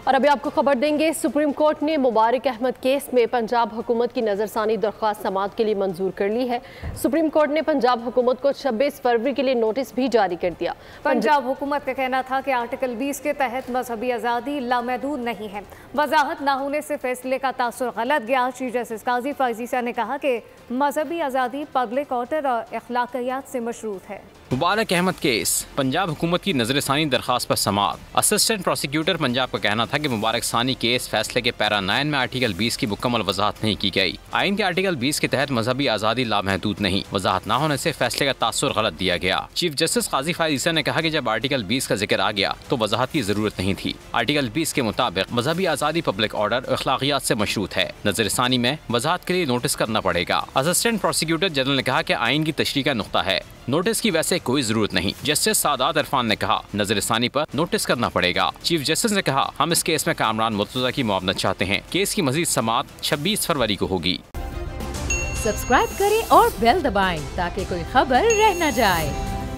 और अभी आपको खबर देंगे, सुप्रीम कोर्ट ने मुबारक अहमद केस में पंजाब हुकूमत की नजरसानी दरख्वास्त समाअत के लिए मंजूर कर ली है। सुप्रीम कोर्ट ने पंजाब हुकूमत को 26 फरवरी के लिए नोटिस भी जारी कर दिया। पंजाब हुकूमत का कहना था कि आर्टिकल 20 के तहत मजहबी आज़ादी लामहदूद नहीं है। वजाहत न होने से फैसले का तासुर गलत गया। चीफ जस्टिस काजी फायजीसा ने कहा कि मजहबी आज़ादी पब्लिक ऑर्डर और अखलाकियात से मशरूत है। मुबारक अहमद केस, पंजाब हुकूमत की नजरसानी दरख्वास्त पर समाअत। असिस्टेंट प्रोसिक्यूटर पंजाब का कहना था कि मुबारक सानी केस फैसले के पैरा 9 में आर्टिकल 20 की मुकम्मल वजाहत नहीं की गई। आइन के आर्टिकल 20 के तहत मजहबी आज़ादी लामहदूद नहीं, वजाहत न होने से फैसले का तासुर गलत दिया गया। चीफ जस्टिस काजी फायजीसा ने कहा कि जब आर्टिकल 20 का जिक्र आ गया तो वजाहत की जरूरत नहीं थी। आर्टिकल 20 के मुताबिक मजहबी आज़ादी पब्लिक ऑर्डर और अखलाकियात से मशरूत है। नजरसानी में वजाहत के लिए नोटिस करना पड़ेगा। असिस्टेंट प्रोसिक्यूटर जनरल ने कहा कि आइन की तशरीह का नुक्ता है, नोटिस की वैसे कोई जरूरत नहीं। जस्टिस सादात इरफान ने कहा नजरसानी पर नोटिस करना पड़ेगा। चीफ जस्टिस ने कहा हम इस केस में कामरान मुर्तज़ा की मुआवनत चाहते हैं। केस की मजीद समाअत 26 फरवरी को होगी। सब्सक्राइब करें और बेल दबाएं ताकि कोई खबर रह न जाए।